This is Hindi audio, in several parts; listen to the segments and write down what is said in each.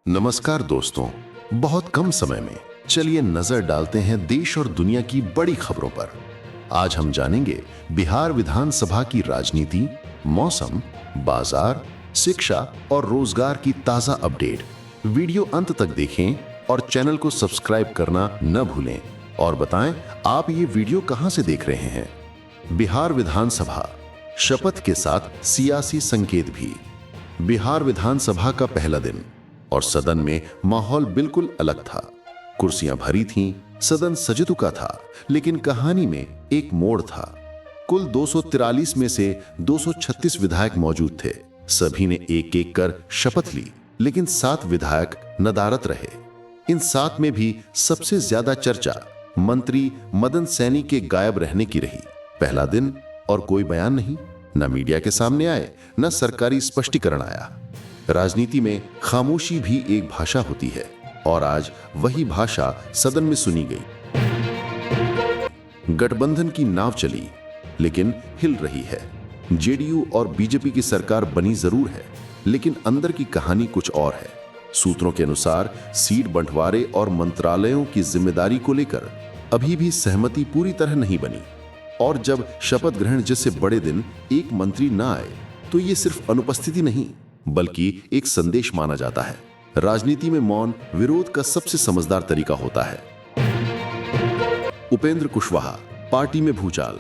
नमस्कार दोस्तों, बहुत कम समय में चलिए नजर डालते हैं देश और दुनिया की बड़ी खबरों पर। आज हम जानेंगे बिहार विधानसभा की राजनीति, मौसम, बाजार, शिक्षा और रोजगार की ताजा अपडेट। वीडियो अंत तक देखें और चैनल को सब्सक्राइब करना न भूलें और बताएं आप ये वीडियो कहां से देख रहे हैं। बिहार विधानसभा, शपथ के साथ सियासी संकेत भी। बिहार विधानसभा का पहला दिन और सदन में माहौल बिल्कुल अलग था। कुर्सियां भरी थीं, सदन सज चुका था, लेकिन कहानी में एक मोड़ था। कुल 243 में से 236 विधायक मौजूद थे। सभी ने एक एक कर शपथ ली, लेकिन 7 विधायक नदारद रहे। इन 7 में भी सबसे ज्यादा चर्चा मंत्री मदन सैनी के गायब रहने की रही। पहला दिन और कोई बयान नहीं, न मीडिया के सामने आए, न सरकारी स्पष्टीकरण आया। राजनीति में खामोशी भी एक भाषा होती है और आज वही भाषा सदन में सुनी गई। गठबंधन की नाव चली, लेकिन हिल रही है। जेडीयू और बीजेपी की सरकार बनी जरूर है, लेकिन अंदर की कहानी कुछ और है। सूत्रों के अनुसार सीट बंटवारे और मंत्रालयों की जिम्मेदारी को लेकर अभी भी सहमति पूरी तरह नहीं बनी। और जब शपथ ग्रहण जैसे बड़े दिन एक मंत्री न आए, तो ये सिर्फ अनुपस्थिति नहीं बल्कि एक संदेश माना जाता है। राजनीति में मौन विरोध का सबसे समझदार तरीका होता है। उपेंद्र कुशवाहा, पार्टी में भूचाल।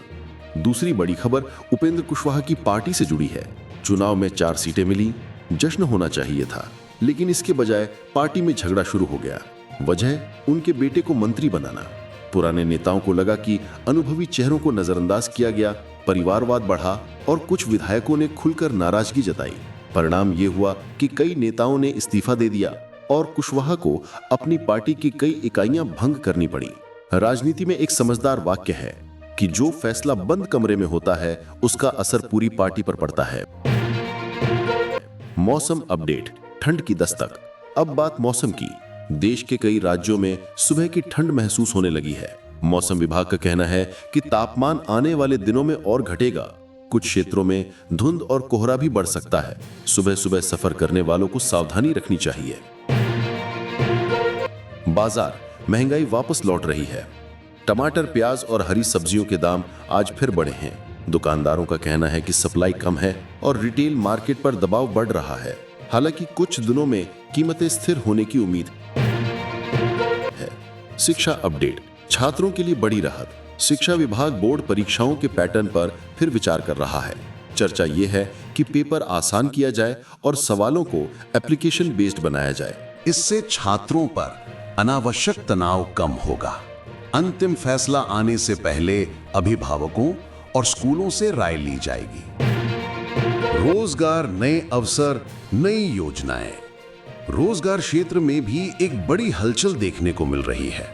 दूसरी बड़ी खबर उपेंद्र कुशवाहा की पार्टी से जुड़ी है। चुनाव में 4 सीटें मिली, जश्न होना चाहिए था, लेकिन इसके बजाय पार्टी में झगड़ा शुरू हो गया। वजह उनके बेटे को मंत्री बनाना। पुराने नेताओं को लगा कि अनुभवी चेहरों को नजरअंदाज किया गया, परिवारवाद बढ़ा और कुछ विधायकों ने खुलकर नाराजगी जताई। परिणाम यह हुआ कि कई नेताओं ने इस्तीफा दे दिया और कुशवाहा को अपनी पार्टी की कई इकाइयां भंग करनी पड़ी। राजनीति में एक समझदार वाक्य है कि जो फैसला बंद कमरे में होता है, उसका असर पूरी पार्टी पर पड़ता है। मौसम अपडेट, ठंड की दस्तक। अब बात मौसम की। देश के कई राज्यों में सुबह की ठंड महसूस होने लगी है। मौसम विभाग का कहना है कि तापमान आने वाले दिनों में और घटेगा। कुछ क्षेत्रों में धुंध और कोहरा भी बढ़ सकता है। सुबह सुबह सफर करने वालों को सावधानी रखनी चाहिए। बाजार, महंगाई वापस लौट रही है। टमाटर, प्याज और हरी सब्जियों के दाम आज फिर बढ़े हैं। दुकानदारों का कहना है कि सप्लाई कम है और रिटेल मार्केट पर दबाव बढ़ रहा है। हालांकि कुछ दिनों में कीमतें स्थिर होने की उम्मीद है। शिक्षा अपडेट, छात्रों के लिए बड़ी राहत। शिक्षा विभाग बोर्ड परीक्षाओं के पैटर्न पर फिर विचार कर रहा है। चर्चा यह है कि पेपर आसान किया जाए और सवालों को एप्लीकेशन बेस्ड बनाया जाए। इससे छात्रों पर अनावश्यक तनाव कम होगा। अंतिम फैसला आने से पहले अभिभावकों और स्कूलों से राय ली जाएगी। रोजगार, नए अवसर, नई योजनाएं। रोजगार क्षेत्र में भी एक बड़ी हलचल देखने को मिल रही है।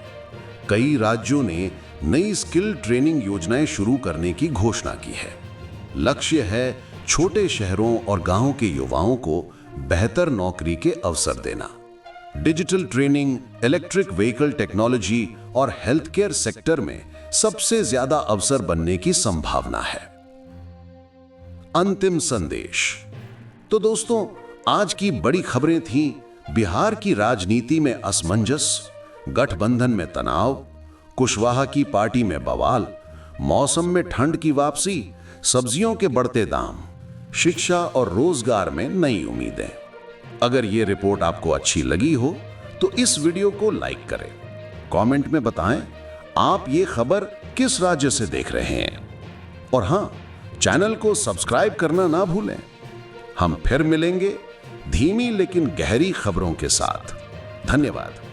कई राज्यों ने नई स्किल ट्रेनिंग योजनाएं शुरू करने की घोषणा की है। लक्ष्य है छोटे शहरों और गांवों के युवाओं को बेहतर नौकरी के अवसर देना। Digital training, electric vehicle technology और हेल्थ केयर सेक्टर में सबसे ज्यादा अवसर बनने की संभावना है। अंतिम संदेश। तो दोस्तों, आज की बड़ी खबरें थीं बिहार की राजनीति में असमंजस, गठबंधन में तनाव, कुशवाहा की पार्टी में बवाल, मौसम में ठंड की वापसी, सब्जियों के बढ़ते दाम, शिक्षा और रोजगार में नई उम्मीदें। अगर यह रिपोर्ट आपको अच्छी लगी हो तो इस वीडियो को लाइक करें। कमेंट में बताएं आप ये खबर किस राज्य से देख रहे हैं। और हां, चैनल को सब्सक्राइब करना ना भूलें। हम फिर मिलेंगे धीमी लेकिन गहरी खबरों के साथ। धन्यवाद।